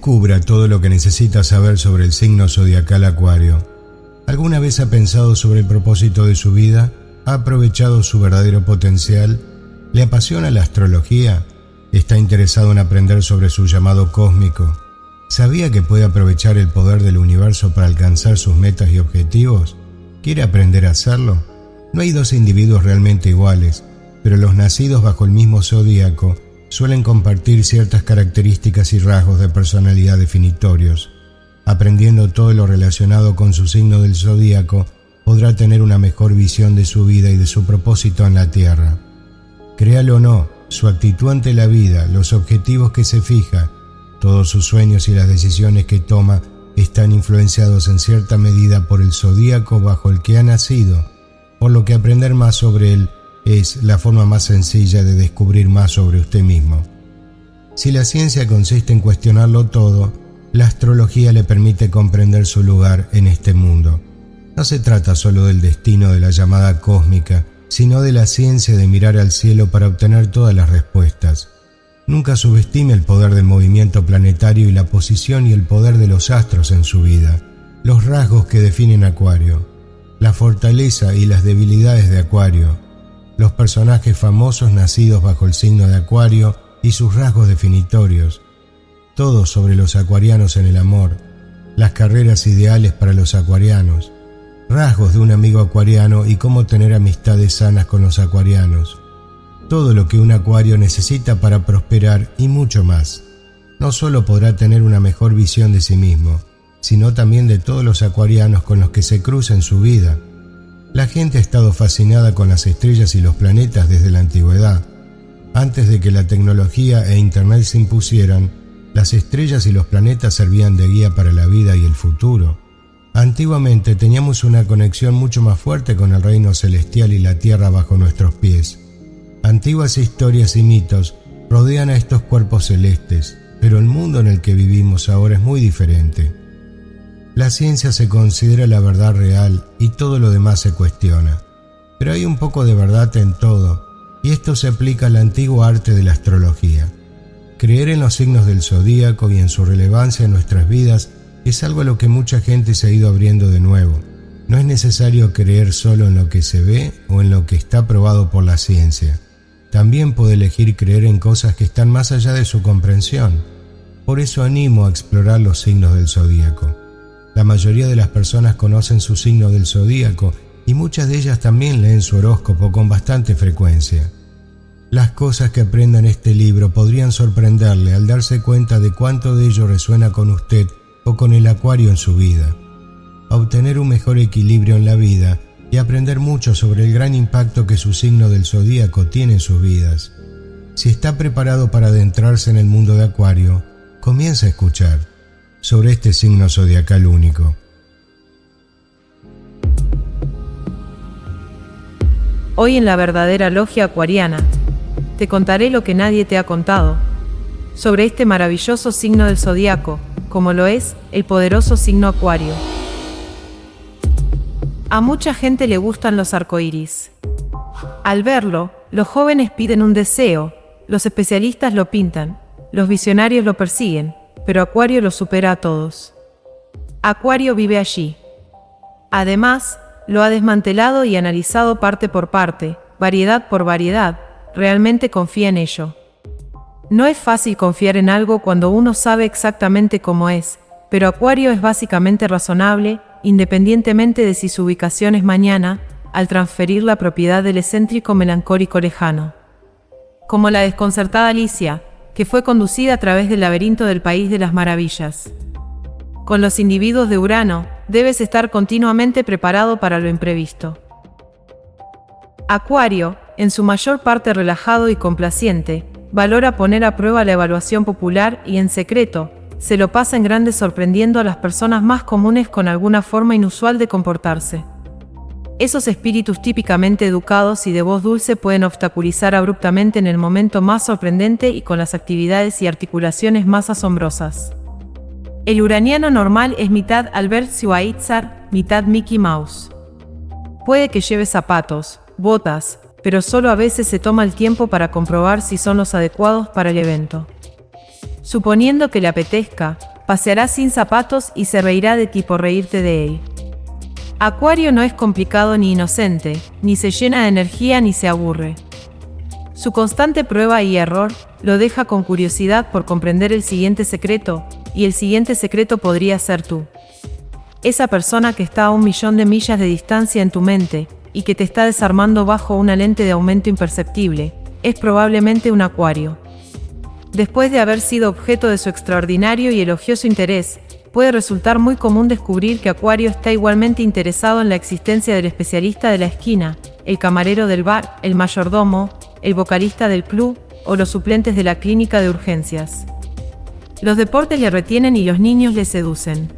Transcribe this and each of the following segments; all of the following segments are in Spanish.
Descubra todo lo que necesita saber sobre el signo zodiacal Acuario. ¿Alguna vez ha pensado sobre el propósito de su vida? ¿Ha aprovechado su verdadero potencial? ¿Le apasiona la astrología? ¿Está interesado en aprender sobre su llamado cósmico? ¿Sabía que puede aprovechar el poder del universo para alcanzar sus metas y objetivos? ¿Quiere aprender a hacerlo? No hay dos individuos realmente iguales, pero los nacidos bajo el mismo zodíaco suelen compartir ciertas características y rasgos de personalidad definitorios. Aprendiendo todo lo relacionado con su signo del zodíaco, podrá tener una mejor visión de su vida y de su propósito en la Tierra. Créalo o no, su actitud ante la vida, los objetivos que se fija, todos sus sueños y las decisiones que toma están influenciados en cierta medida por el zodíaco bajo el que ha nacido, por lo que aprender más sobre él es la forma más sencilla de descubrir más sobre usted mismo. Si la ciencia consiste en cuestionarlo todo, la astrología le permite comprender su lugar en este mundo. No se trata solo del destino de la llamada cósmica, sino de la ciencia de mirar al cielo para obtener todas las respuestas. Nunca subestime el poder del movimiento planetario y la posición y el poder de los astros en su vida, los rasgos que definen Acuario, la fortaleza y las debilidades de Acuario, los personajes famosos nacidos bajo el signo de Acuario y sus rasgos definitorios, todo sobre los acuarianos en el amor, las carreras ideales para los acuarianos, rasgos de un amigo acuariano y cómo tener amistades sanas con los acuarianos, todo lo que un acuario necesita para prosperar y mucho más. No solo podrá tener una mejor visión de sí mismo, sino también de todos los acuarianos con los que se cruza en su vida. La gente ha estado fascinada con las estrellas y los planetas desde la antigüedad. Antes de que la tecnología e Internet se impusieran, las estrellas y los planetas servían de guía para la vida y el futuro. Antiguamente teníamos una conexión mucho más fuerte con el reino celestial y la tierra bajo nuestros pies. Antiguas historias y mitos rodean a estos cuerpos celestes, pero el mundo en el que vivimos ahora es muy diferente. La ciencia se considera la verdad real y todo lo demás se cuestiona. Pero hay un poco de verdad en todo, y esto se aplica al antiguo arte de la astrología. Creer en los signos del zodíaco y en su relevancia en nuestras vidas es algo a lo que mucha gente se ha ido abriendo de nuevo. No es necesario creer solo en lo que se ve o en lo que está probado por la ciencia. También puede elegir creer en cosas que están más allá de su comprensión. Por eso animo a explorar los signos del zodíaco. La mayoría de las personas conocen su signo del zodíaco y muchas de ellas también leen su horóscopo con bastante frecuencia. Las cosas que aprenda en este libro podrían sorprenderle al darse cuenta de cuánto de ello resuena con usted o con el Acuario en su vida. Obtener un mejor equilibrio en la vida y aprender mucho sobre el gran impacto que su signo del zodíaco tiene en sus vidas. Si está preparado para adentrarse en el mundo de Acuario, comienza a escuchar sobre este signo zodiacal único. Hoy en la verdadera logia acuariana, te contaré lo que nadie te ha contado sobre este maravilloso signo del zodiaco, como lo es el poderoso signo Acuario. A mucha gente le gustan los arcoíris. Al verlo, los jóvenes piden un deseo, los especialistas lo pintan, los visionarios lo persiguen, pero Acuario lo supera a todos. Acuario vive allí. Además, lo ha desmantelado y analizado parte por parte, variedad por variedad, realmente confía en ello. No es fácil confiar en algo cuando uno sabe exactamente cómo es, pero Acuario es básicamente razonable, independientemente de si su ubicación es mañana, al transferir la propiedad del excéntrico melancólico lejano. Como la desconcertada Alicia, que fue conducida a través del laberinto del País de las Maravillas. Con los individuos de Urano, debes estar continuamente preparado para lo imprevisto. Acuario, en su mayor parte relajado y complaciente, valora poner a prueba la evaluación popular y, en secreto, se lo pasa en grande sorprendiendo a las personas más comunes con alguna forma inusual de comportarse. Esos espíritus típicamente educados y de voz dulce pueden obstaculizar abruptamente en el momento más sorprendente y con las actividades y articulaciones más asombrosas. El uraniano normal es mitad Albert Schweitzer, mitad Mickey Mouse. Puede que lleve zapatos, botas, pero solo a veces se toma el tiempo para comprobar si son los adecuados para el evento. Suponiendo que le apetezca, paseará sin zapatos y se reirá de ti por reírte de él. Acuario no es complicado ni inocente, ni se llena de energía ni se aburre. Su constante prueba y error lo deja con curiosidad por comprender el siguiente secreto, y el siguiente secreto podría ser tú. Esa persona que está a 1.000.000 de millas de distancia en tu mente y que te está desarmando bajo una lente de aumento imperceptible, es probablemente un Acuario. Después de haber sido objeto de su extraordinario y elogioso interés, puede resultar muy común descubrir que Acuario está igualmente interesado en la existencia del especialista de la esquina, el camarero del bar, el mayordomo, el vocalista del club o los suplentes de la clínica de urgencias. Los deportes le retienen y los niños le seducen.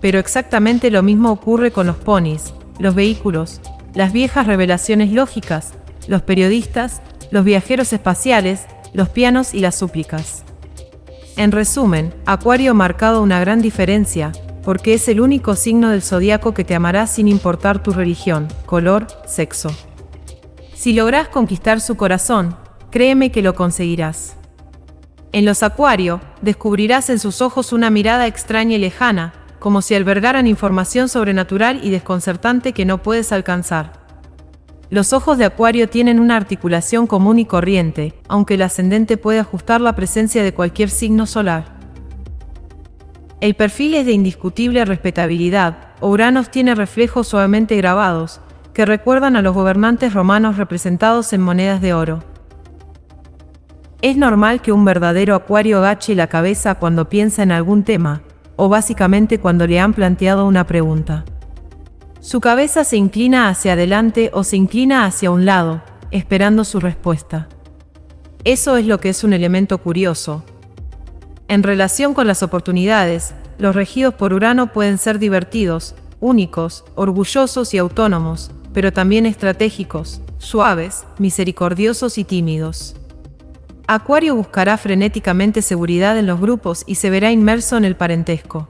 Pero exactamente lo mismo ocurre con los ponis, los vehículos, las viejas revelaciones lógicas, los periodistas, los viajeros espaciales, los pianos y las súplicas. En resumen, Acuario ha marcado una gran diferencia, porque es el único signo del zodiaco que te amará sin importar tu religión, color, sexo. Si lográs conquistar su corazón, créeme que lo conseguirás. En los Acuario, descubrirás en sus ojos una mirada extraña y lejana, como si albergaran información sobrenatural y desconcertante que no puedes alcanzar. Los ojos de Acuario tienen una articulación común y corriente, aunque el ascendente puede ajustar la presencia de cualquier signo solar. El perfil es de indiscutible respetabilidad. Urano tiene reflejos suavemente grabados, que recuerdan a los gobernantes romanos representados en monedas de oro. Es normal que un verdadero Acuario agache la cabeza cuando piensa en algún tema, o básicamente cuando le han planteado una pregunta. Su cabeza se inclina hacia adelante o se inclina hacia un lado, esperando su respuesta. Eso es lo que es un elemento curioso. En relación con las oportunidades, los regidos por Urano pueden ser divertidos, únicos, orgullosos y autónomos, pero también estratégicos, suaves, misericordiosos y tímidos. Acuario buscará frenéticamente seguridad en los grupos y se verá inmerso en el parentesco.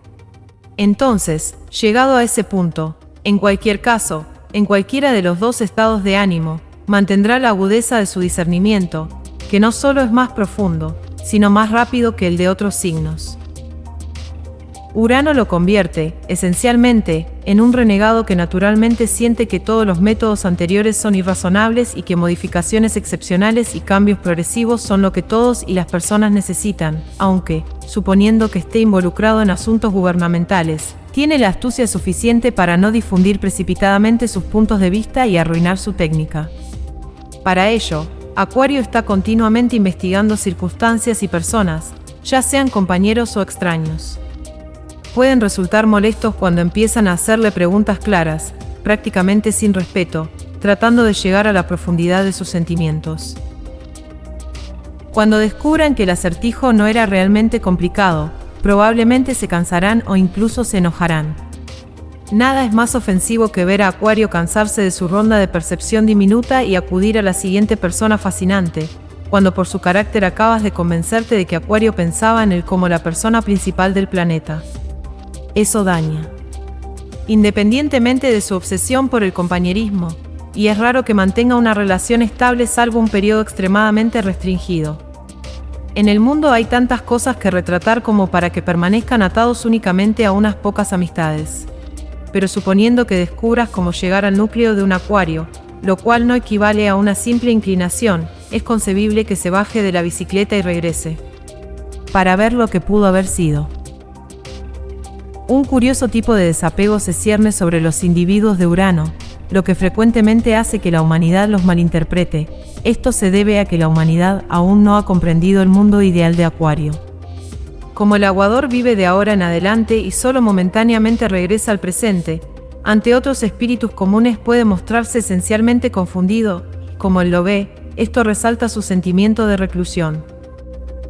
Entonces, llegado a ese punto, en cualquier caso, en cualquiera de los dos estados de ánimo, mantendrá la agudeza de su discernimiento, que no solo es más profundo, sino más rápido que el de otros signos. Urano lo convierte, esencialmente, en un renegado que naturalmente siente que todos los métodos anteriores son irrazonables y que modificaciones excepcionales y cambios progresivos son lo que todos y las personas necesitan, aunque, suponiendo que esté involucrado en asuntos gubernamentales, tiene la astucia suficiente para no difundir precipitadamente sus puntos de vista y arruinar su técnica. Para ello, Acuario está continuamente investigando circunstancias y personas, ya sean compañeros o extraños. Pueden resultar molestos cuando empiezan a hacerle preguntas claras, prácticamente sin respeto, tratando de llegar a la profundidad de sus sentimientos. Cuando descubran que el acertijo no era realmente complicado, probablemente se cansarán o incluso se enojarán. Nada es más ofensivo que ver a Acuario cansarse de su ronda de percepción diminuta y acudir a la siguiente persona fascinante, cuando por su carácter acabas de convencerte de que Acuario pensaba en él como la persona principal del planeta. Eso daña. Independientemente de su obsesión por el compañerismo, y es raro que mantenga una relación estable salvo un periodo extremadamente restringido. En el mundo hay tantas cosas que retratar como para que permanezcan atados únicamente a unas pocas amistades. Pero suponiendo que descubras cómo llegar al núcleo de un Acuario, lo cual no equivale a una simple inclinación, es concebible que se baje de la bicicleta y regrese, para ver lo que pudo haber sido. Un curioso tipo de desapego se cierne sobre los individuos de Urano, lo que frecuentemente hace que la humanidad los malinterprete. Esto se debe a que la humanidad aún no ha comprendido el mundo ideal de Acuario. Como el aguador vive de ahora en adelante y solo momentáneamente regresa al presente, ante otros espíritus comunes puede mostrarse esencialmente confundido, como él lo ve, esto resalta su sentimiento de reclusión.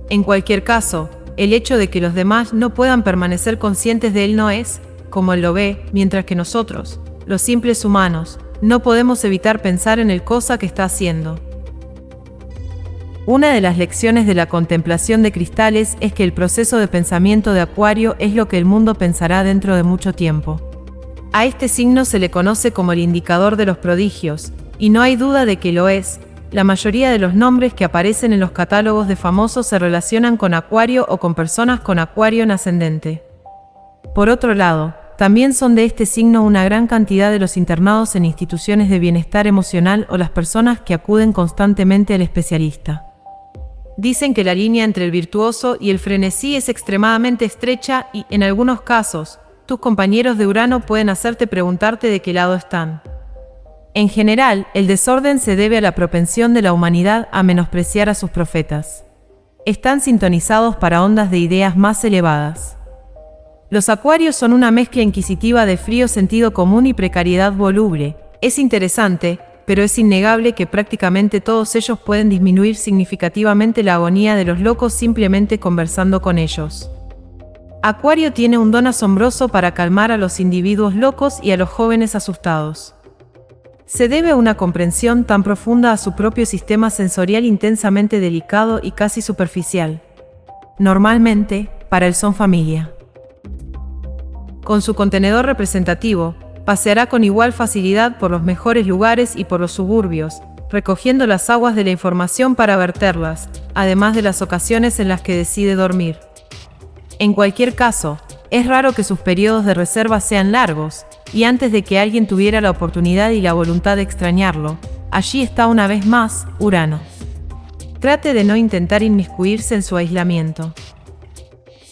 En cualquier caso, el hecho de que los demás no puedan permanecer conscientes de él no es, como él lo ve, mientras que nosotros, los simples humanos, no podemos evitar pensar en el cosa que está haciendo. Una de las lecciones de la contemplación de cristales es que el proceso de pensamiento de Acuario es lo que el mundo pensará dentro de mucho tiempo. A este signo se le conoce como el indicador de los prodigios, y no hay duda de que lo es, la mayoría de los nombres que aparecen en los catálogos de famosos se relacionan con Acuario o con personas con Acuario en ascendente. Por otro lado, también son de este signo una gran cantidad de los internados en instituciones de bienestar emocional o las personas que acuden constantemente al especialista. Dicen que la línea entre el virtuoso y el frenesí es extremadamente estrecha y, en algunos casos, tus compañeros de Urano pueden hacerte preguntarte de qué lado están. En general, el desorden se debe a la propensión de la humanidad a menospreciar a sus profetas. Están sintonizados para ondas de ideas más elevadas. Los acuarios son una mezcla inquisitiva de frío sentido común y precariedad voluble. Es interesante, pero es innegable que prácticamente todos ellos pueden disminuir significativamente la agonía de los locos simplemente conversando con ellos. Acuario tiene un don asombroso para calmar a los individuos locos y a los jóvenes asustados. Se debe a una comprensión tan profunda a su propio sistema sensorial intensamente delicado y casi superficial. Normalmente, para él son familia. Con su contenedor representativo, paseará con igual facilidad por los mejores lugares y por los suburbios, recogiendo las aguas de la información para verterlas, además de las ocasiones en las que decide dormir. En cualquier caso, es raro que sus periodos de reserva sean largos, y antes de que alguien tuviera la oportunidad y la voluntad de extrañarlo, allí está una vez más Urano. Trate de no intentar inmiscuirse en su aislamiento.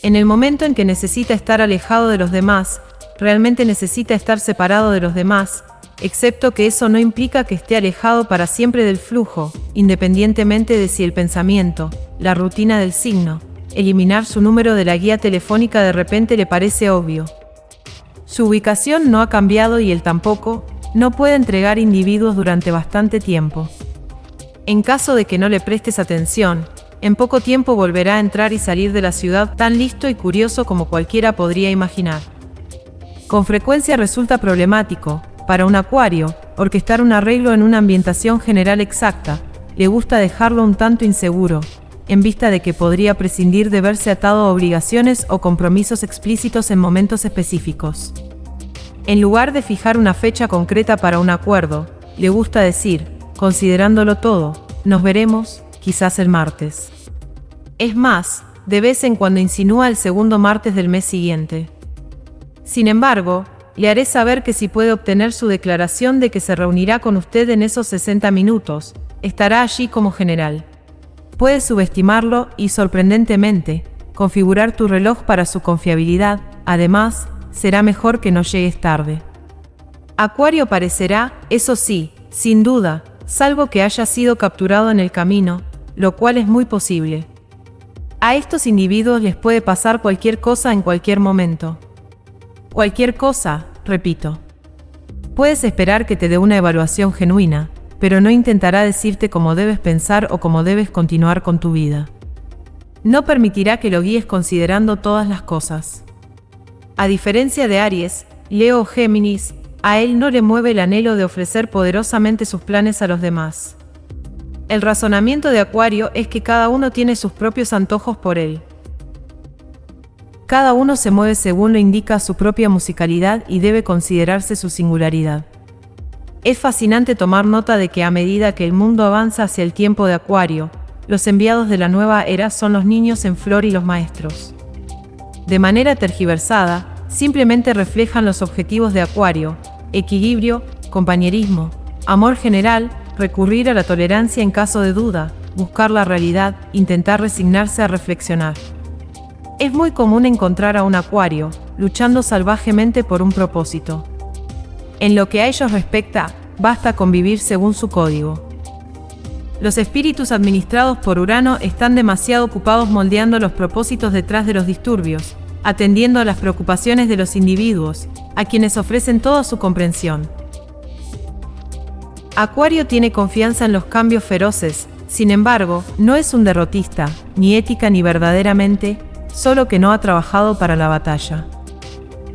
En el momento en que necesita estar alejado de los demás, realmente necesita estar separado de los demás, excepto que eso no implica que esté alejado para siempre del flujo, independientemente de si el pensamiento, la rutina del signo, eliminar su número de la guía telefónica de repente le parece obvio. Su ubicación no ha cambiado y él tampoco, no puede entregar individuos durante bastante tiempo. En caso de que no le prestes atención, en poco tiempo volverá a entrar y salir de la ciudad tan listo y curioso como cualquiera podría imaginar. Con frecuencia resulta problemático, para un acuario, orquestar un arreglo en una ambientación general exacta. Le gusta dejarlo un tanto inseguro, en vista de que podría prescindir de verse atado a obligaciones o compromisos explícitos en momentos específicos. En lugar de fijar una fecha concreta para un acuerdo, le gusta decir, considerándolo todo, nos veremos, quizás el martes. Es más, de vez en cuando insinúa el segundo martes del mes siguiente. Sin embargo, le haré saber que si puede obtener su declaración de que se reunirá con usted en esos 60 minutos, estará allí como general. Puedes subestimarlo y, sorprendentemente, configurar tu reloj para su confiabilidad. Además, será mejor que no llegues tarde. Acuario parecerá, eso sí, sin duda, salvo que haya sido capturado en el camino, lo cual es muy posible. A estos individuos les puede pasar cualquier cosa en cualquier momento. Cualquier cosa, repito. Puedes esperar que te dé una evaluación genuina, pero no intentará decirte cómo debes pensar o cómo debes continuar con tu vida. No permitirá que lo guíes considerando todas las cosas. A diferencia de Aries, Leo o Géminis, a él no le mueve el anhelo de ofrecer poderosamente sus planes a los demás. El razonamiento de Acuario es que cada uno tiene sus propios antojos por él. Cada uno se mueve según lo indica su propia musicalidad y debe considerarse su singularidad. Es fascinante tomar nota de que a medida que el mundo avanza hacia el tiempo de Acuario, los enviados de la nueva era son los niños en flor y los maestros. De manera tergiversada, simplemente reflejan los objetivos de Acuario: equilibrio, compañerismo, amor general, recurrir a la tolerancia en caso de duda, buscar la realidad, intentar resignarse a reflexionar. Es muy común encontrar a un Acuario luchando salvajemente por un propósito. En lo que a ellos respecta, basta con vivir según su código. Los espíritus administrados por Urano están demasiado ocupados moldeando los propósitos detrás de los disturbios, atendiendo a las preocupaciones de los individuos, a quienes ofrecen toda su comprensión. Acuario tiene confianza en los cambios feroces, sin embargo, no es un derrotista, ni ética ni verdaderamente, solo que no ha trabajado para la batalla.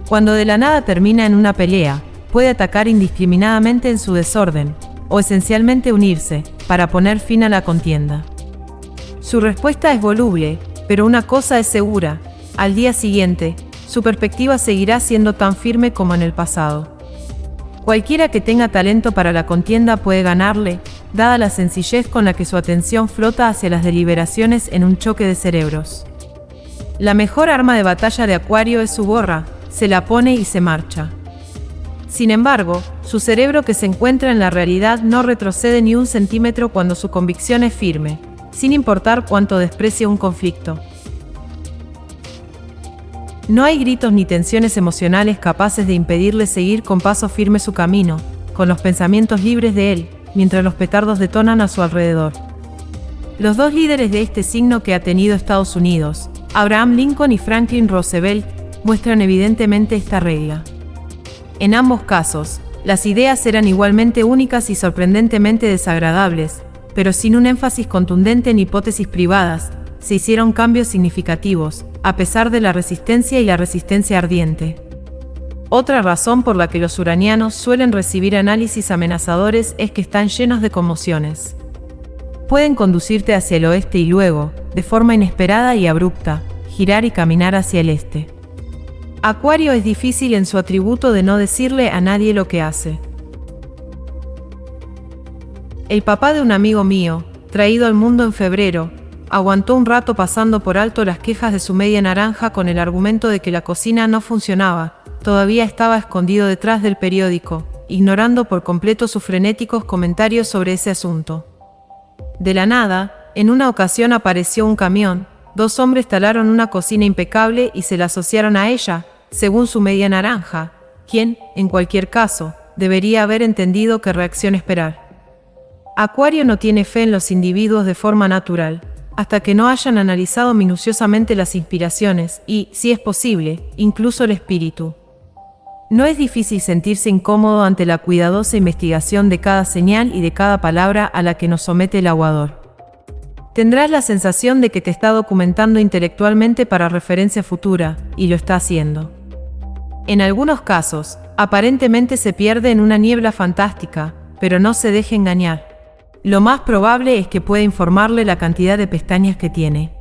Cuando de la nada termina en una pelea, puede atacar indiscriminadamente en su desorden, o esencialmente unirse, para poner fin a la contienda. Su respuesta es voluble, pero una cosa es segura: al día siguiente, su perspectiva seguirá siendo tan firme como en el pasado. Cualquiera que tenga talento para la contienda puede ganarle, dada la sencillez con la que su atención flota hacia las deliberaciones en un choque de cerebros. La mejor arma de batalla de Acuario es su gorra, se la pone y se marcha. Sin embargo, su cerebro que se encuentra en la realidad no retrocede ni un centímetro cuando su convicción es firme, sin importar cuánto desprecie un conflicto. No hay gritos ni tensiones emocionales capaces de impedirle seguir con paso firme su camino, con los pensamientos libres de él, mientras los petardos detonan a su alrededor. Los dos líderes de este signo que ha tenido Estados Unidos, Abraham Lincoln y Franklin Roosevelt, muestran evidentemente esta regla. En ambos casos, las ideas eran igualmente únicas y sorprendentemente desagradables, pero sin un énfasis contundente en hipótesis privadas, se hicieron cambios significativos, a pesar de la resistencia y la resistencia ardiente. Otra razón por la que los uranianos suelen recibir análisis amenazadores es que están llenos de conmociones. Pueden conducirte hacia el oeste y luego, de forma inesperada y abrupta, girar y caminar hacia el este. Acuario es difícil en su atributo de no decirle a nadie lo que hace. El papá de un amigo mío, traído al mundo en febrero, aguantó un rato pasando por alto las quejas de su media naranja con el argumento de que la cocina no funcionaba. Todavía estaba escondido detrás del periódico, ignorando por completo sus frenéticos comentarios sobre ese asunto. De la nada, en una ocasión apareció un camión, dos hombres talaron una cocina impecable y se la asociaron a ella, según su media naranja, quien, en cualquier caso, debería haber entendido qué reacción esperar. Acuario no tiene fe en los individuos de forma natural, hasta que no hayan analizado minuciosamente las inspiraciones y, si es posible, incluso el espíritu. No es difícil sentirse incómodo ante la cuidadosa investigación de cada señal y de cada palabra a la que nos somete el aguador. Tendrás la sensación de que te está documentando intelectualmente para referencia futura, y lo está haciendo. En algunos casos, aparentemente se pierde en una niebla fantástica, pero no se deje engañar. Lo más probable es que pueda informarle la cantidad de pestañas que tiene.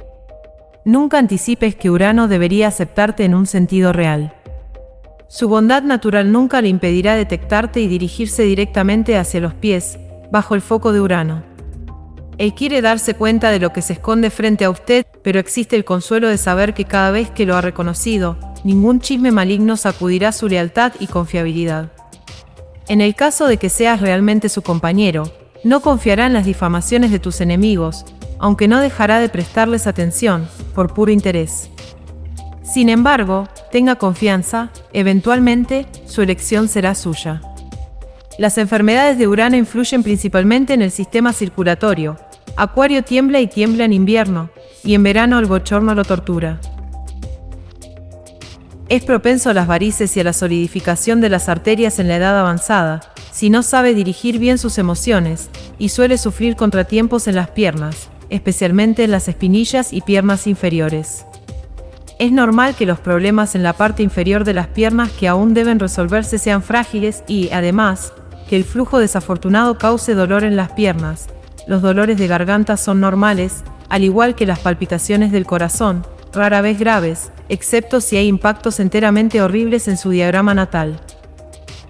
Nunca anticipes que Urano debería aceptarte en un sentido real. Su bondad natural nunca le impedirá detectarte y dirigirse directamente hacia los pies, bajo el foco de Urano. Él quiere darse cuenta de lo que se esconde frente a usted, pero existe el consuelo de saber que cada vez que lo ha reconocido, ningún chisme maligno sacudirá su lealtad y confiabilidad. En el caso de que seas realmente su compañero, no confiará en las difamaciones de tus enemigos, aunque no dejará de prestarles atención, por puro interés. Sin embargo, tenga confianza, eventualmente, su elección será suya. Las enfermedades de Urano influyen principalmente en el sistema circulatorio. Acuario tiembla y tiembla en invierno, y en verano el bochorno lo tortura. Es propenso a las varices y a la solidificación de las arterias en la edad avanzada, si no sabe dirigir bien sus emociones, y suele sufrir contratiempos en las piernas, especialmente en las espinillas y piernas inferiores. Es normal que los problemas en la parte inferior de las piernas que aún deben resolverse sean frágiles y, además, que el flujo desafortunado cause dolor en las piernas. Los dolores de garganta son normales, al igual que las palpitaciones del corazón, rara vez graves, excepto si hay impactos enteramente horribles en su diagrama natal.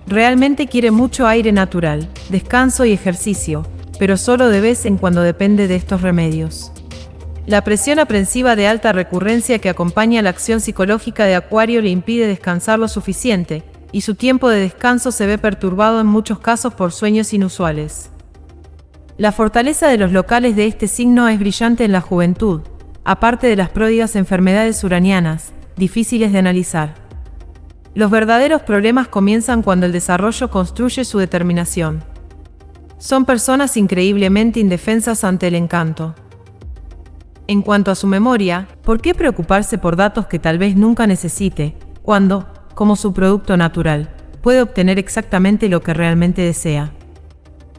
Realmente quiere mucho aire natural, descanso y ejercicio, pero solo de vez en cuando depende de estos remedios. La presión aprensiva de alta recurrencia que acompaña la acción psicológica de Acuario le impide descansar lo suficiente, y su tiempo de descanso se ve perturbado en muchos casos por sueños inusuales. La fortaleza de los locales de este signo es brillante en la juventud, aparte de las pródigas enfermedades uranianas, difíciles de analizar. Los verdaderos problemas comienzan cuando el desarrollo construye su determinación. Son personas increíblemente indefensas ante el encanto. En cuanto a su memoria, ¿por qué preocuparse por datos que tal vez nunca necesite, cuando, como su producto natural, puede obtener exactamente lo que realmente desea?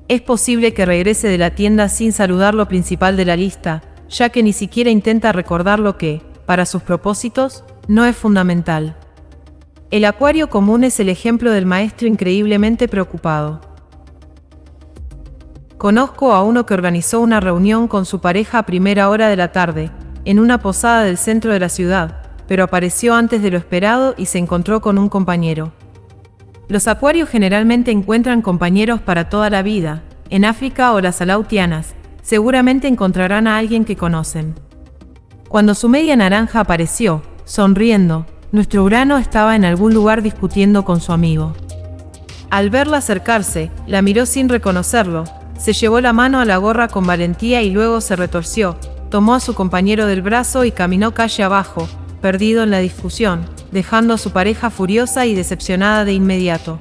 Es posible que regrese de la tienda sin saludar lo principal de la lista, ya que ni siquiera intenta recordar lo que, para sus propósitos, no es fundamental. El Acuario común es el ejemplo del maestro increíblemente preocupado. Conozco a uno que organizó una reunión con su pareja a primera hora de la tarde, en una posada del centro de la ciudad, pero apareció antes de lo esperado y se encontró con un compañero. Los Acuarios generalmente encuentran compañeros para toda la vida, en África o las Aleutianas, seguramente encontrarán a alguien que conocen. Cuando su media naranja apareció, sonriendo, nuestro Urano estaba en algún lugar discutiendo con su amigo. Al verla acercarse, la miró sin reconocerlo, se llevó la mano a la gorra con valentía y luego se retorció, tomó a su compañero del brazo y caminó calle abajo, perdido en la discusión, dejando a su pareja furiosa y decepcionada de inmediato.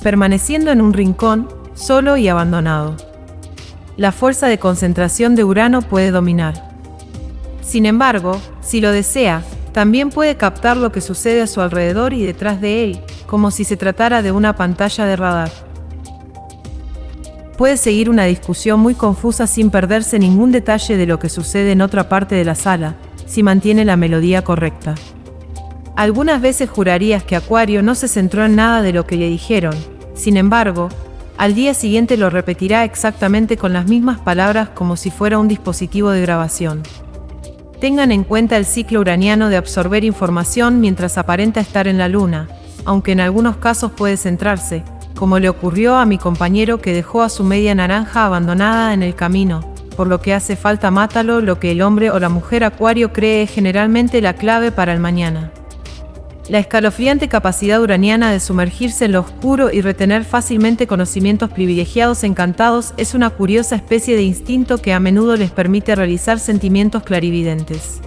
Permaneciendo en un rincón, solo y abandonado. La fuerza de concentración de Urano puede dominar. Sin embargo, si lo desea, también puede captar lo que sucede a su alrededor y detrás de él, como si se tratara de una pantalla de radar. Puede seguir una discusión muy confusa sin perderse ningún detalle de lo que sucede en otra parte de la sala, si mantiene la melodía correcta. Algunas veces jurarías que Acuario no se centró en nada de lo que le dijeron, sin embargo, al día siguiente lo repetirá exactamente con las mismas palabras como si fuera un dispositivo de grabación. Tengan en cuenta el ciclo uraniano de absorber información mientras aparenta estar en la luna, aunque en algunos casos puede centrarse, como le ocurrió a mi compañero que dejó a su media naranja abandonada en el camino, por lo que hace falta mátalo, lo que el hombre o la mujer Acuario cree es generalmente la clave para el mañana. La escalofriante capacidad uraniana de sumergirse en lo oscuro y retener fácilmente conocimientos privilegiados encantados es una curiosa especie de instinto que a menudo les permite realizar sentimientos clarividentes.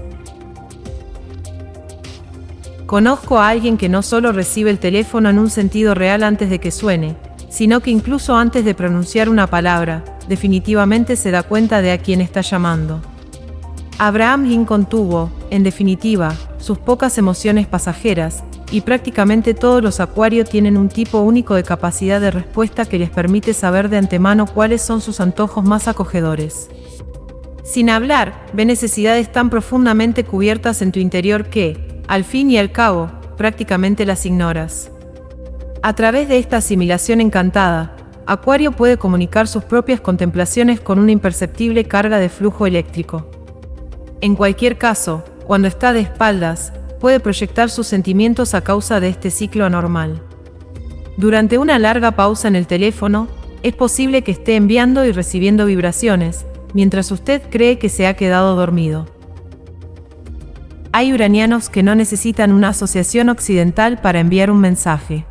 Conozco a alguien que no solo recibe el teléfono en un sentido real antes de que suene, sino que incluso antes de pronunciar una palabra, definitivamente se da cuenta de a quién está llamando. Abraham Lincoln tuvo, en definitiva, sus pocas emociones pasajeras, y prácticamente todos los Acuario tienen un tipo único de capacidad de respuesta que les permite saber de antemano cuáles son sus antojos más acogedores. Sin hablar, ve necesidades tan profundamente cubiertas en tu interior que, al fin y al cabo, prácticamente las ignoras. A través de esta asimilación encantada, Acuario puede comunicar sus propias contemplaciones con una imperceptible carga de flujo eléctrico. En cualquier caso, cuando está de espaldas, puede proyectar sus sentimientos a causa de este ciclo anormal. Durante una larga pausa en el teléfono, es posible que esté enviando y recibiendo vibraciones, mientras usted cree que se ha quedado dormido. Hay uranianos que no necesitan una asociación occidental para enviar un mensaje.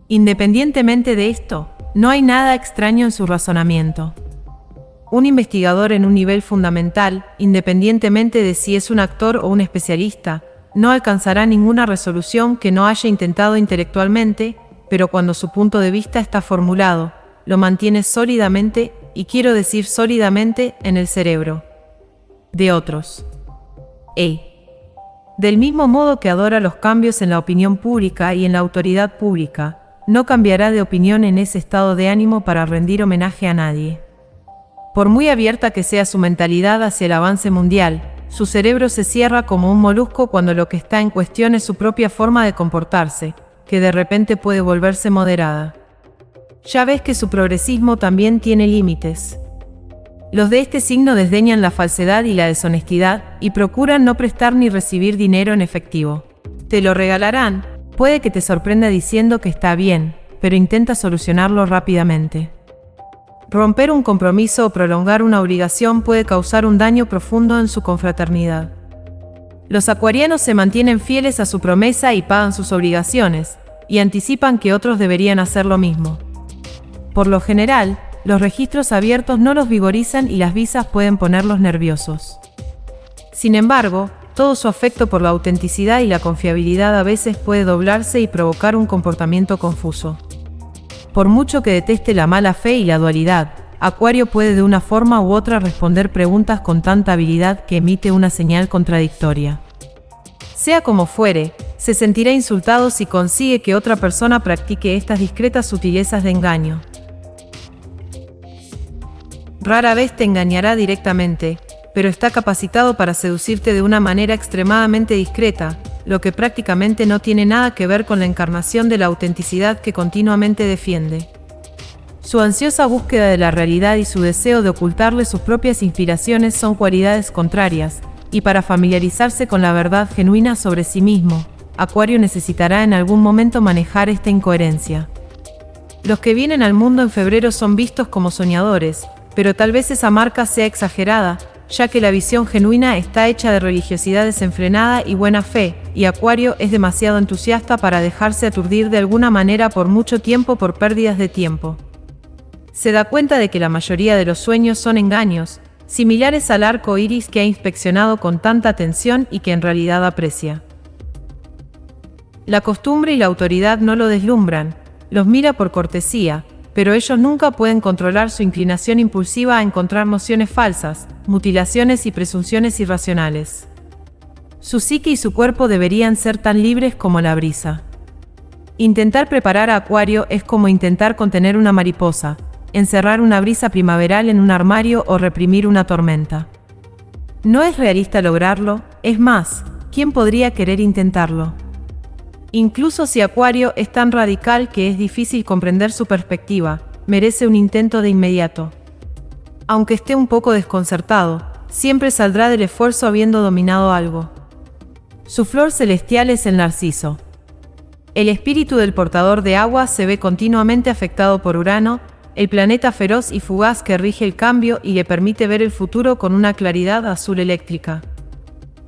Independientemente de esto, no hay nada extraño en su razonamiento. Un investigador en un nivel fundamental, independientemente de si es un actor o un especialista, no alcanzará ninguna resolución que no haya intentado intelectualmente, pero cuando su punto de vista está formulado, lo mantiene sólidamente, y quiero decir sólidamente, en el cerebro de otros. Del mismo modo que adora los cambios en la opinión pública y en la autoridad pública, no cambiará de opinión en ese estado de ánimo para rendir homenaje a nadie. Por muy abierta que sea su mentalidad hacia el avance mundial, su cerebro se cierra como un molusco cuando lo que está en cuestión es su propia forma de comportarse, que de repente puede volverse moderada. Ya ves que su progresismo también tiene límites. Los de este signo desdeñan la falsedad y la deshonestidad y procuran no prestar ni recibir dinero en efectivo. Te lo regalarán, puede que te sorprenda diciendo que está bien, pero intenta solucionarlo rápidamente. Romper un compromiso o prolongar una obligación puede causar un daño profundo en su confraternidad. Los acuarianos se mantienen fieles a su promesa y pagan sus obligaciones, y anticipan que otros deberían hacer lo mismo. Por lo general, los registros abiertos no los vigorizan y las visas pueden ponerlos nerviosos. Sin embargo, todo su afecto por la autenticidad y la confiabilidad a veces puede doblarse y provocar un comportamiento confuso. Por mucho que deteste la mala fe y la dualidad, Acuario puede de una forma u otra responder preguntas con tanta habilidad que emite una señal contradictoria. Sea como fuere, se sentirá insultado si consigue que otra persona practique estas discretas sutilezas de engaño. Rara vez te engañará directamente, pero está capacitado para seducirte de una manera extremadamente discreta, lo que prácticamente no tiene nada que ver con la encarnación de la autenticidad que continuamente defiende. Su ansiosa búsqueda de la realidad y su deseo de ocultarle sus propias inspiraciones son cualidades contrarias, y para familiarizarse con la verdad genuina sobre sí mismo, Acuario necesitará en algún momento manejar esta incoherencia. Los que vienen al mundo en febrero son vistos como soñadores, pero tal vez esa marca sea exagerada, ya que la visión genuina está hecha de religiosidad desenfrenada y buena fe, y Acuario es demasiado entusiasta para dejarse aturdir de alguna manera por mucho tiempo por pérdidas de tiempo. Se da cuenta de que la mayoría de los sueños son engaños, similares al arco iris que ha inspeccionado con tanta atención y que en realidad aprecia. La costumbre y la autoridad no lo deslumbran, los mira por cortesía, pero ellos nunca pueden controlar su inclinación impulsiva a encontrar nociones falsas, mutilaciones y presunciones irracionales. Su psique y su cuerpo deberían ser tan libres como la brisa. Intentar preparar a Acuario es como intentar contener una mariposa, encerrar una brisa primaveral en un armario o reprimir una tormenta. No es realista lograrlo, es más, ¿quién podría querer intentarlo? Incluso si Acuario es tan radical que es difícil comprender su perspectiva, merece un intento de inmediato. Aunque esté un poco desconcertado, siempre saldrá del esfuerzo habiendo dominado algo. Su flor celestial es el narciso. El espíritu del portador de agua se ve continuamente afectado por Urano, el planeta feroz y fugaz que rige el cambio y le permite ver el futuro con una claridad azul eléctrica.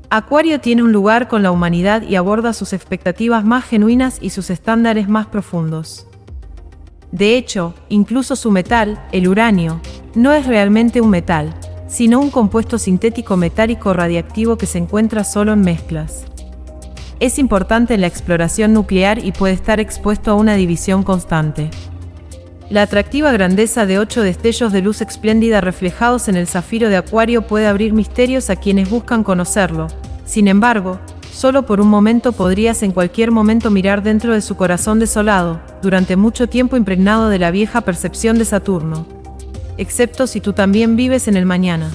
Acuario tiene un lugar con la humanidad y aborda sus expectativas más genuinas y sus estándares más profundos. De hecho, incluso su metal, el uranio, no es realmente un metal, sino un compuesto sintético metálico radiactivo que se encuentra solo en mezclas. Es importante en la exploración nuclear y puede estar expuesto a una división constante. La atractiva grandeza de 8 destellos de luz espléndida reflejados en el zafiro de Acuario puede abrir misterios a quienes buscan conocerlo. Sin embargo, solo por un momento podrías en cualquier momento mirar dentro de su corazón desolado, durante mucho tiempo impregnado de la vieja percepción de Saturno. Excepto si tú también vives en el mañana.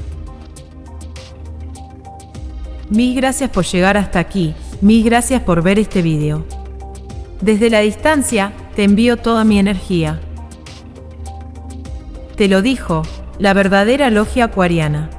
Mil gracias por llegar hasta aquí, mil gracias por ver este video. Desde la distancia, te envío toda mi energía. Te lo dijo, la verdadera logia acuariana.